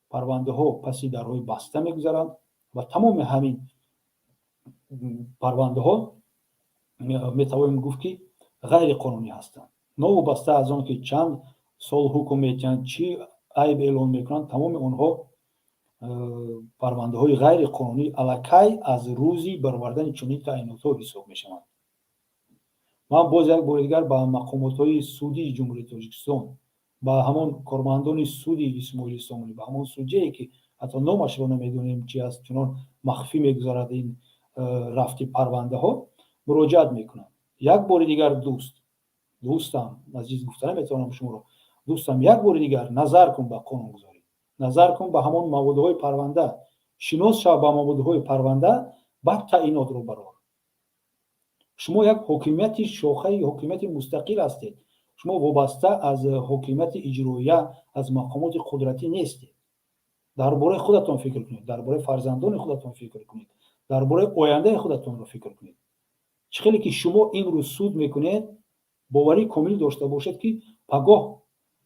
پرونده ها پسی درهای بسته میگذارند و تمام همین پرونده ها میتوانیم گفت که غیر قانونی هستند. نوابسته از آن که چند سال حکم میکنند، چی عیب اعلان میکنند، تمام آنها پرونده های غیر قانونی الکی از روزی برآوردن چنین تعیینات ها حساب میشوند. من باز یک بار دیگر به مقامات های سودی جمهوری تاجیکستان، با همان کارمندان سودی اسماعیل سامانی، با همان سودجه‌ای که حتی نامش رو نمیدونیم چی است، چنان مخفی میگذارد این رفتی پرونده ها، مراجعت میکنم. یک بار دیگر دوستم عزیز گفتن میتونم شما رو، دوستم یک بار دیگر نظر کن به قانون گذاری، نظر کن به همون موادهای پرونده، شناس شو به موادهای پرونده، بعد تعیینات رو برآور. شما یک حکومت شاخه، حکومت مستقل هستید. شما وابسته از حکومت اجراییه، از مقامات قدرتی نیستید. درباره خودتون فکر کنید، درباره فرزندان خودتون فکر کنید، درباره آینده خودتون رو فکر کنید. چه خیلی که شما امروز سود میکنید، باوری کامل داشته باشید که پگاه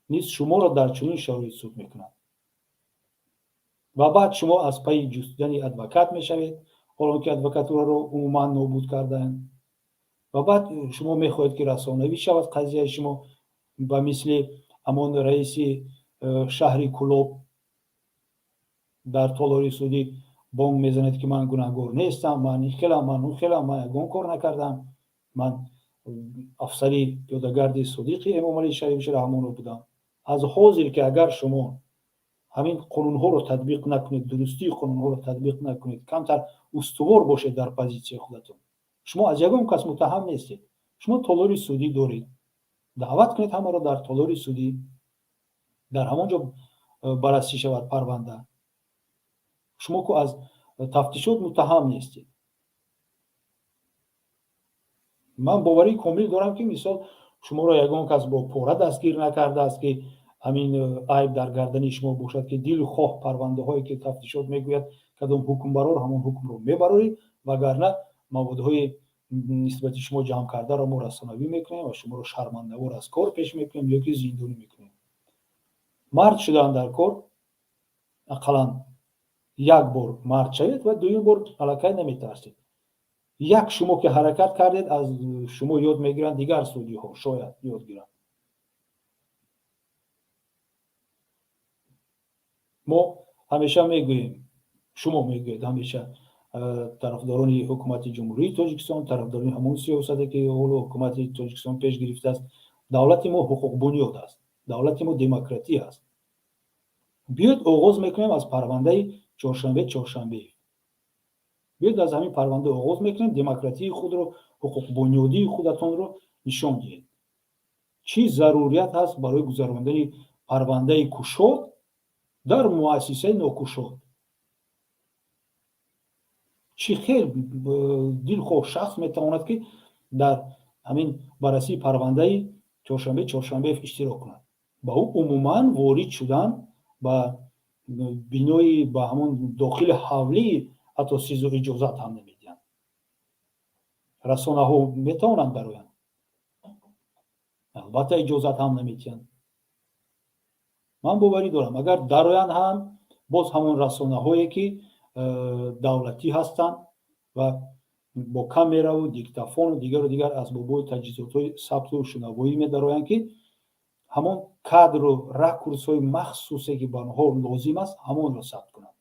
نیز شما را در چنین شرایط سود میکنند و بعد شما از پای جستجوی ادوکات میشوید، حالا که ادوکاتورا رو عموما نابود کردن. و بعد شما میخواهید که رسانه‌ای شود قضیه شما و مثل همان رئیس شهری کلوب در تالاری سعودی بانگ میزند که من گناهگار نیستم، من این خیلم، من اون خیلم، من یگان کار نکردم، من افسری پیاده‌گرد صدیق امام علی شریف رحمان رو بودم. از حاضر که اگر شما همین قانون ها رو تطبیق نکنید، درستی قانون ها رو تطبیق نکنید، کمتر استوار باشید در پوزیسیون خودتون، شما از یگان کس متهم نیستید. شما تالاری سعودی دارید، دعوت کنید همه رو در تالاری سعودی، در همانجا بررسی شود پرونده. شما که از تفتیشات متهم نیستید. من باوری کامل دارم که مثال شما را یگان کس با پاره دستگیر نکرده است که همین عیب در گردن شما باشد که دل خواه پرونده هایی که تفتیشات میگوید کدام حکم برار همون حکم رو میبرید، وگرنه موادهای نسبت شما جمع کرده را ما رسانه‌ای میکنیم و شما رو شرمنده‌وار از کار پیش میکنیم یا که زندانی میکنیم. مرد شدن در کار اقلا یک بار مرد شوید و دویم بار الکی نمیترسید. یک شما که حرکت کردید از شما یاد میگیرند دیگر سعودی ها شاید یاد گیرند. ما همیشه میگوییم، شما میگویید همیشه طرفداران حکومت جمهوری تاجیکستان، طرفداران همون سیاستی که حکومت تاجیکستان پیش گرفته است، دولت ما حقوق بنیاد است، دولت ما دموکراسی است. بیاید آغاز میکنیم از پرونده چهارشنبه. بیاید از همین پرونده آغاز میکنیم، دموکراسی خود رو، حقوق بنیادی خودتان رو نشان دهید. چی ضروریت هست برای گذراندن پرونده کشاد در مؤسسه ناکشاد؟ چی خیر دلخواه شخص میتواند که در همین بررسی پرونده چهارشنبه اشتراک کند؟ با او عموما وارد شدن با بینای با همون داخل حولی حتی سیزو اجازت هم نمیدن. رسانه ها میتوانند براین، البته اجازت هم نمیدن. من باوری دارم اگر دراین هم باز همون رسانه هایی که دولتی هستند و با کامera و دیکتافون و دیگر اسباب‌های تجهیزات های ثبت و شنوایی می‌دارند که همون کادر و رکورس های مخصوصی که به آنها لازم است همون را ثبت کنند.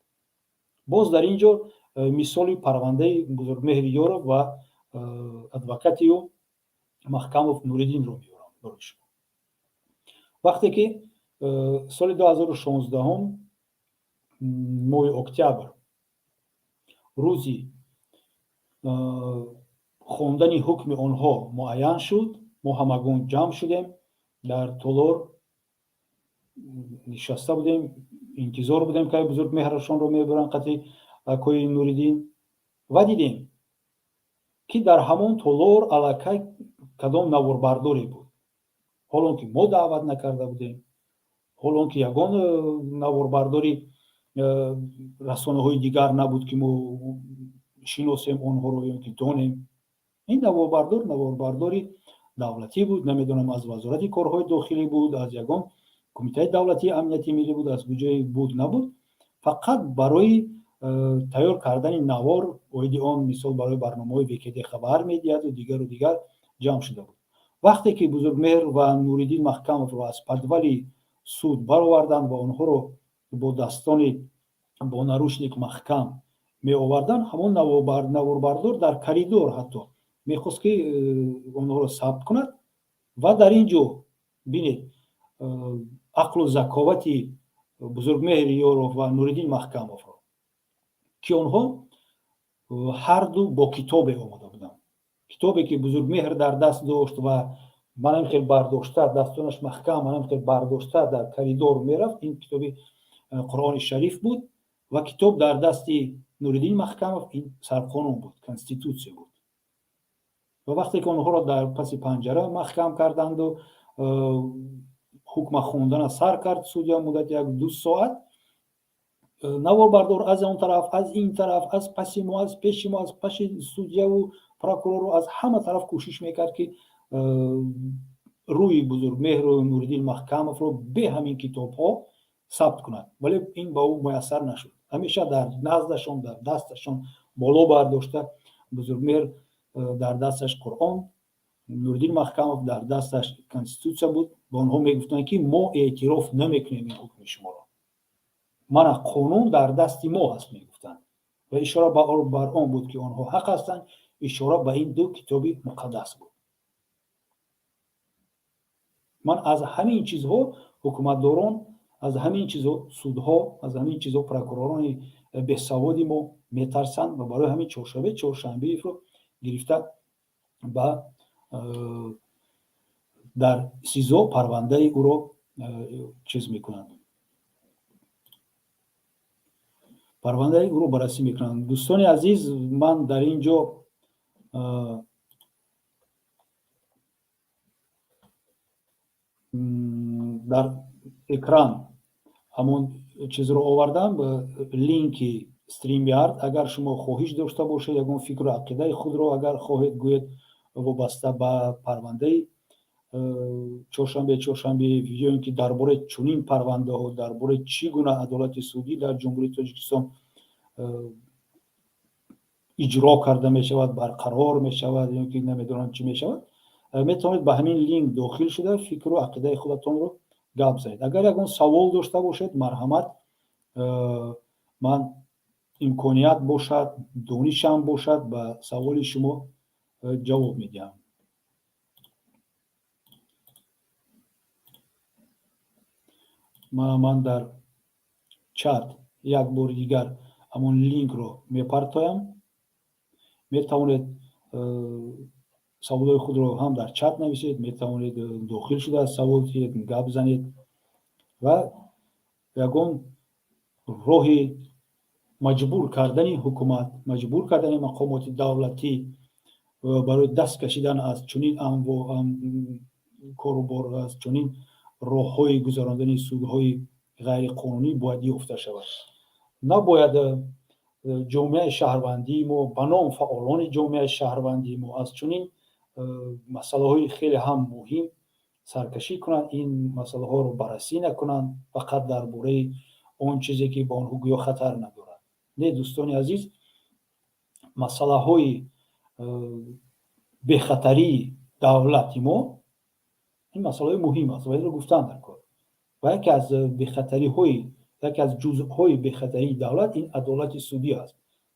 باز در اینجا مثال پرونده بزرگمهر یارو و ادوکاتی و محکمов نوریدین رو میارم برای شما. وقتی که سال 2016 ماه اکتبر روزی خواندن حکم آنها معین شد، ما همگان جمع شدیم در تالار نشسته بودیم، انتظار بودیم که بزرگ مهرشان رو میبرن قطعی کوی نوریدین و دیدیم که در همون تالار علاقه کدام نواربرداری بود. حالا که ما دعوت نکرده بودیم، حالا که یگان نواربرداری رسانه های دیگر نبود که ما شناسیم آنها رو یا که دانیم. این نواربرداری دولتی بود، نمیدونم از وزارت کارهای داخلی بود، از یگان کمیته دولتی امنیتی ملی بود، از کجای بود نبود، فقط برای تیار کردن نوار اویدی آن مثال برای برنامه‌های ویکیدی خبر میدید و دیگر جمع شده بود. وقتی که بزرگمهر و نوریدین محکمov رو از پدولی سود برآوردن و آنها رو با دستان با نروشنیک محکم می آوردن، همون نواربردار در کریدور حتی میخواست که آنها رو ثبت کند و در اینجا بینید عقل و ذکاوتی بزرگمهر یارو و نوریدین محکمov رو که آنها هر دو با کتاب آمده بودن. کتابی که بزرگمهر در دست داشت و منم خیلی برداشته دستانش محکم، منم خیلی برداشته در کریدور میرفت، این کتاب قرآن شریف بود و کتاب در دست نوریدین محکمov این سرقانون بود، کنستیتوسیون بود. و وقتی که آنها را در پس پنجره محکم کردند و حکم خواندن سر کرد سودیا مدت 1-2 ساعت، نواربردار از اون طرف، از این طرف، از پس ما، از پیش ما، از پس سودیا و پروکورور، از همه طرف کوشش میکرد که روی بزرگمهر و نوریدین محکمov رو به همین کتاب ها ثبت کند، ولی این با او میسر نشد. همیشه در نزدشان، در دستشان боло бардошта. Бузургмеҳр дар дасташ Қуръон, Нуриддин Маҳкамов дар дасташ конституция буд. Ба онҳо мегуфтанд ки мо эътироф намекунем ин ҳукми шуморо. Мана қонун дар дасти мо ҳаст мегуфтанд ва ишора бар он буд ки онҳо ҳақ ҳастанд. ишора ба ин ду китоби муқаддас буд. ман аз ҳамин чизҳо ҳукуматдорон, аз ҳамин чизҳо судҳо, аз ҳамин чизҳо прокуророни бесаводи мо метарсанд ва барои ҳамин чоршанберо гирифта ба дар сизо парвандаи ӯро чиз мекунанд, парвандаи ӯро баррасӣ мекунанд. дӯстони азиз, ман дар ин ҷо дар экран ҳамон чизро овардам, линки StreamYard. агар шумо хоҳиш дошта бошед, ягон фикру ақидаи худро агар хоҳед гӯед вобаста ба парвандаи чоршанбе ё ин ки дар бораи чунин парвандаҳо, дар бораи чӣ гуна адолати судӣ дар ҷумҳурии Тоҷикистон иҷро карда мешавад, барқарор мешавад, ё ки намедонам чӣ мешавад, метавонед ба ҳамин линк дохил шуда фикру ақидаи худатонро гап занед. агар ягон савол дошта бошед, марҳамат, ман имконият бошад, донишам бошад, ба саволи шумо ҷавоб медиҳам. ман дар чат як бори дигар ҳамон линкро мепартоям. метавонед саволҳои худро ҳам дар чат нависед, метавонед дохил шуда савол диҳед, гап занед ва ягон роҳи маҷбур кардани ҳукумат, маҷбур кардани мақомоти давлатӣ барои даст кашидан аз чунин корубор, аз чунин роҳҳои гузарондани судҳои ғайриқонунӣ бояд ёфта шавад. набояд ҷомеаи шаҳрвандии мо, ба ном фаъолони ҷомеаи шаҳрвандии мо аз чунин масъалаҳои хеле ҳам муҳим саркашӣ кунанд, ин масъалаҳоро баррасӣ накунанд фақат дар бораи он чизе ки ба онҳо гӯё хатар надорад. не, дӯстони азиз, масъалаҳои бехатарии давлати мо ин масъалаҳои муҳим аст ва инро гуфтан дар кор. ва яке аз бехатариҳои, яке аз ҷузъҳои бехатарии давлат ин адолати судӣ аст.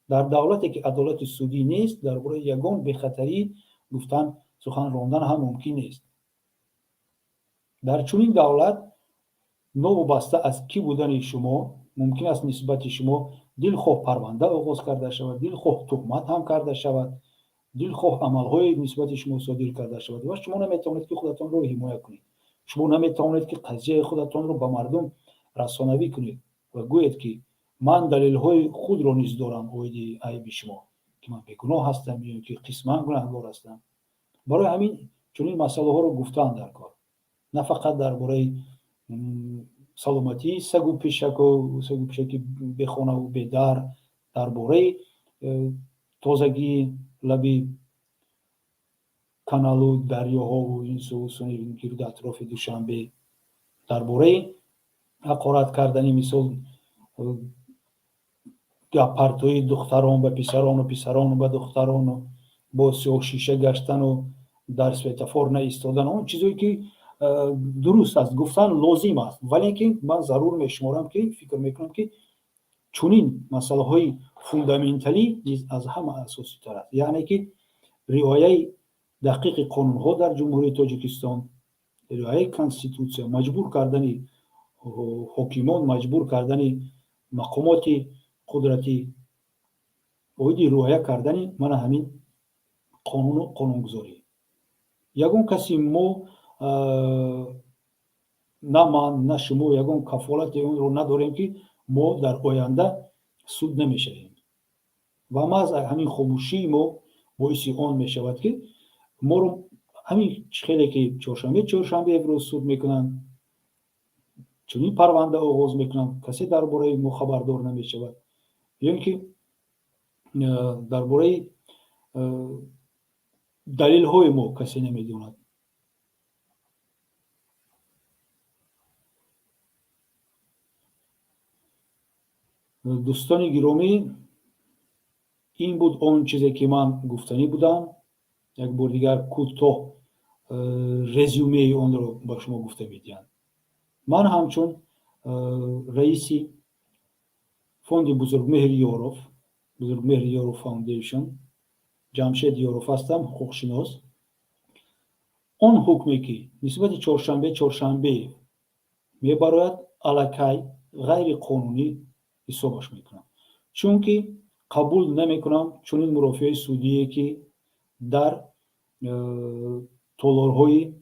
дар давлате ки адолати судӣ нест, дар бораи ягон бехатарӣ гуфтан, сухан рондан ҳам мумкин нест. дар чунин давлат новобаста аз кӣ будани шумо мумкин аст нисбати шумо дилхоҳ парванда оғоз карда шавад, дилхоҳ туҳмат ҳам карда шавад, дилхоҳ амалҳои нисбати шумо содир карда шавад ва шумо наметавонед ки худатонро ҳимоя кунед. шумо наметавонед ки қазияи худатонро ба мардум расонавӣ кунед ва гӯед ки ман далелҳои худро низ дорам оиди айби шумо, ки ман бегуноҳ ҳастам ё ки қисман гунаҳкор ҳастам. барои ҳамин чунин масъалаҳоро гуфтан дар кор, на фақат дар бораи саломатии сагу пешаки бехонаву бедар, дар бораи тозагии лаби каналу дарёҳову ин сувусуни гирду атрофи Душанбе, дар бораи ҳақорат кардани мисол гаппартоии духтарон ба писарону писарону ба духтарону бо сиёҳшиша гаштану дар светофор наистодан, он чизое ки дуруст аст, гуфтан лозим аст, вале ки ман зарур мешуморам ки фикр мекунам ки чунин масъалаҳои фундаменталӣ низ аз ҳама асоситар аст. яъне ки риояи дақиқи қонунҳо дар ҷумҳурии Тоҷикистон, риояи конститутсия, маҷбур кардани ҳокимон, маҷбур кардани мақомоти қудратӣ оиди риоя кардани мана ҳамин қонуну қонунгузорӣ. ягон каси мо, на ман, на шумо ягон кафолати онро надорем ки мо дар оянда суд намешавем ва маҳз ҳамин хомӯшии мо боиси он мешавад ки моро ҳамин хеле ки чоршанбе имрӯз суд мекунанд, чунин парванда оғоз мекунанд, касе дар бораи мо хабардор намешавад, ё ин ки дар бораи далелҳои мо касе намедонад. дӯстони гиромӣ, این بود اون چیزی که من گفتنی بودم. یک بار دیگر کوتاه رزومه اون رو با شما گفته میدیم. من همچون رئیس فوند بزرگمهر یوروف فاوندیشن جمشید یوروف هستم، حقوقشناس. اون حکمی که نسبت چهارشنبه میبراید الکی غیر قانونی حسابش میکنم، چون که قبول نمیکنم چون مرافع سودی که در تالارهای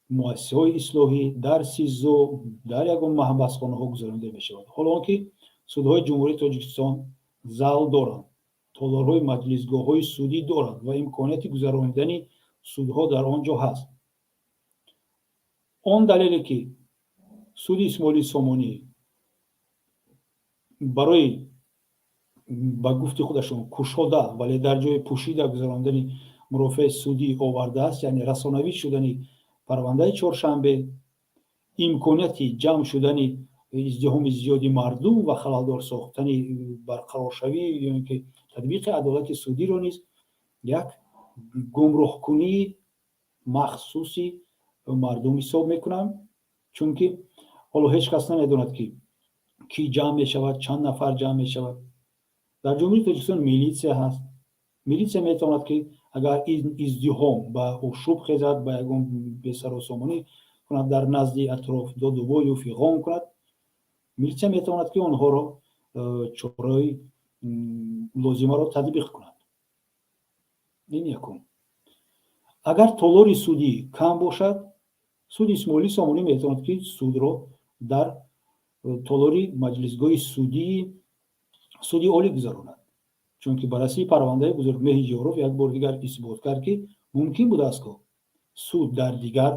مؤسسه‌های اصلاحی در سیزو در یگان محبسخانه‌ها گذرانده میشود. حالا که судҳои ҷумҳурии Тоҷикистон зал доранд, толорҳои маҷлисгоҳҳои судӣ доранд ва имконияти гузарондани судҳо дар он ҷо ҳаст. он далеле ки суди Исмоилӣ Сомонӣ барои ба гуфти худашон кушода вале дар ҷои пӯшида гузарондани мурофиаи судӣ овардааст, яъне расонавӣ шудани парвандаи чоршанбе, имконияти ҷамъ шудани издиҳоми зиёди мардум ва халалдор сохтани барқароршавӣ ё ин ки татбиқи адолати судиро низ як гумроҳкунии махсуси мардум ҳисоб мекунам, чунки ҳоло ҳеҷ кас намедонад ки кӣ ҷамъ мешавад, чанд нафар ҷамъ мешавад. дар ҷумҳурии Тоҷикистон милитсия ҳаст. милитсия метавонад ки агар издиҳом ба ошӯб хезад, ба ягон бесаросомонӣ кунад, дар назди атроф додувою фиғон кунад, милитсия метавонад ки онҳоро чораи лозимаро татбиқ кунад. ин якум. агар толори судӣ кам бошад, суди Исмоилӣ Сомонӣ метавонад ки судро дар толори маҷлисгоҳи суди олӣ гузаронад, чунки барраси парвандаи бузургмеҳри Ёров як бор дигар исбот кард ки мумкин будааст ки суд дар дигар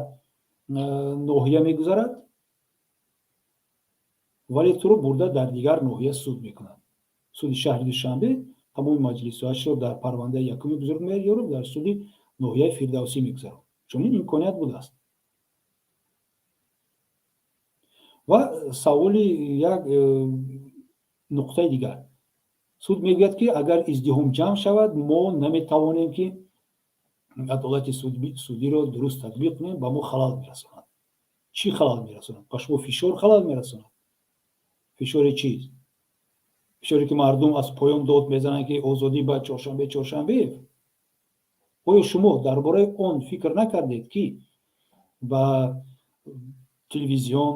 ноҳия мегузарад, вале туро бурда дар дигар ноҳия суд мекунад. суди шаҳри Душанбе тамоми маҷлисҳояшро дар парвандаи якуми бузургмеҳри Ёров дар суди ноҳияи Фирдавсӣ мегузарад. чунин имконият будааст. ва саволи як нуқтаи дигар, суд мегӯяд ки агар издиҳом ҷамъ шавад, мо наметавонем ки адолати судиро дуруст татбиқ кунем, ба мо халал мерасонад. чӣ халал мерасонад? ба шумо фишор халал мерасонад? фишори чиз? фишоре ки мардум аз поён дод мезананд ки озодӣ ба чоршанбе. оё шумо дар бораи он фикр накардед ки ба телевизион,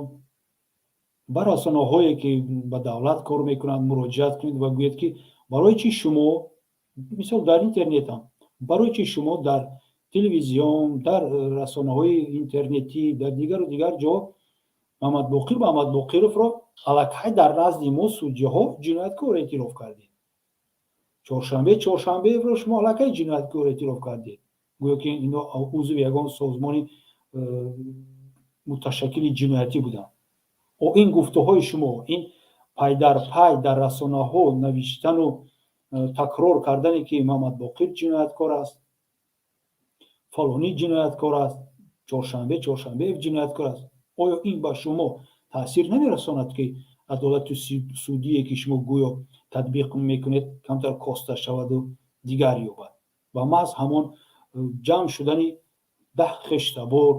ба расонаҳое ки ба давлат кор мекунанд муроҷиат кунед ва гӯед ки барои чӣ шумо, мисол дар интернетам, барои чӣ шумо дар телевизион, дар расонаҳои интернетӣ, дар дигару дигар ҷо Маҳмадбоқировро аллакай дар назди мо судҷиҳо ҷинояткор эътироф кардед. чоршанбеевро шумо аллакай ҷинояткор эътироф кардед, гӯё ки ино узви ягон созмони муташаккили ҷиноятӣ буданд. ин гуфтаҳои шумо, ин пайдарпай дар расонаҳо навиштану такрор кардане ки Маҳмадбоқир ҷинояткор аст, фалонӣ ҷинояткор аст, чоршанбеев ҷинояткор аст, оё ин ба шумо таъсир намерасонад ки адолати судие ки шумо гӯё татбиқ мекунед камтар коста шаваду дигар ёбад ва маҳз ҳамон ҷамъ шудани 10 хештабор,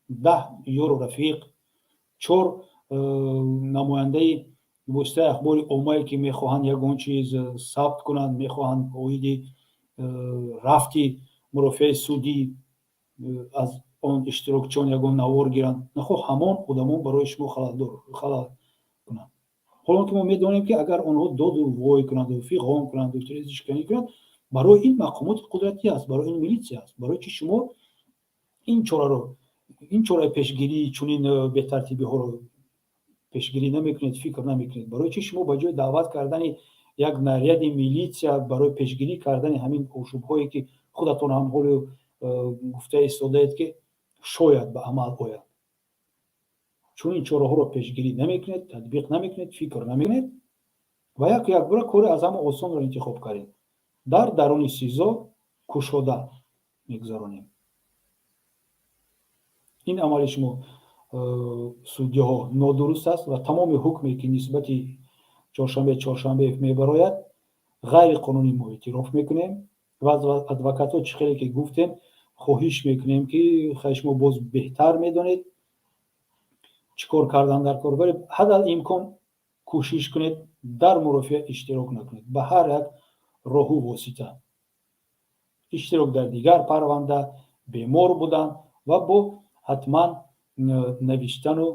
10 ёру рафиқ, 4 намояндаи воситаи ахбори оммае ки мехоҳанд ягон чиз сабт кунанд, мехоҳанд оиди рафти мурофиаи судӣ аз он иштирокчиён ягон навор гиранд, нахоҳ ҳамон одамон барои шумо халал кунанд. ҳоло ки мо медонем ки агар онҳо доду вой кунанду фиғон кунанду тирезишканӣ кунанд, барои ин мақомоти қудратӣ аст, барои ин милитсия аст. барои чӣ шумо ин чораи пешгирии чунин бетартибиҳоро пешгирӣ намекунед, фикр намекунед? барои чӣ шумо ба ҷои даъват кардани як наряди милитсия барои пешгирӣ кардани ҳамин ошӯбҳое ки худатон ҳам ҳоло гуфта истодаед ки шояд ба амал ояд, чунин чораҳоро пешгирӣ намекунед, татбиқ намекунед, фикр намекунед ва якбора кори аз ҳама осонро интихоб кардед. дар даруни сизо кушода мегузаронем. ин амали шумо судиҳо нодуруст аст ва тамоми ҳукме ки нисбати чоршанбеев мебарояд ғайриқонунӣ мо эътироф мекунем ва аз адвокатҳо чӣ хеле ки гуфтем хоҳиш мекунем ки хай шумо боз беҳтар медонед чӣ кор кардан дар кор, вале ҳадалимкон кӯшиш кунед дар мурофиа иштирок накунед ба ҳар як роҳу восита. иштирок дар дигар парванда, бемор будан ва бо ҳатман навиштану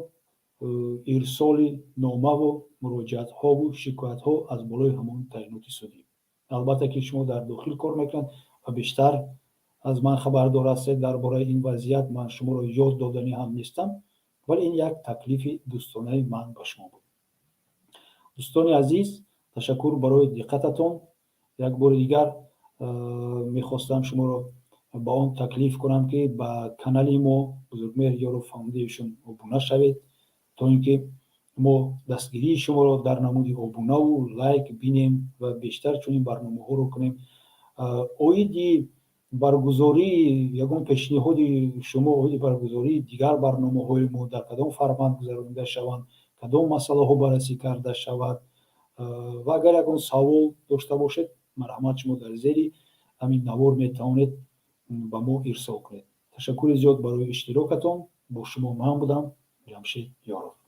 ирсоли номаву муроҷиатҳову шикоятҳо аз болои ҳамон таъиноти судӣ. албатта ки шумо дар дохил кор мекунед ва бештар аз ман хабардор ҳастед дар бораи ин вазъият. Ман шуморо ёд доданӣ ҳам нестам, вале ин як таклифи дӯстонаи ман ба шумо буд. дӯстони азиз, ташаккур барои диққататон. як бори дигар мехостам шуморо ба он таклиф кунам ки ба канали мо Бузургмеҳр Ёров Фаундейшн обуна шавед, то ин ки мо дастгирии шуморо дар намуди обунаву лайк бинем ва бештар чунин барномаҳоро кунем. оиди баргузории ягон пешниҳоди шумо, оиди баргузории дигар барномаҳои мо дар кадом формат гузаронида шаванд, кадом масъалаҳо баррасӣ карда шавад, ва агар ягон савол дошта бошед, марҳамат, шумо дар зери ҳамин навор метавонед ба мо ирсол кунед. ташаккури зиёд барои иштирокатон. бо шумо ман будам, Ҷамшид Ёров.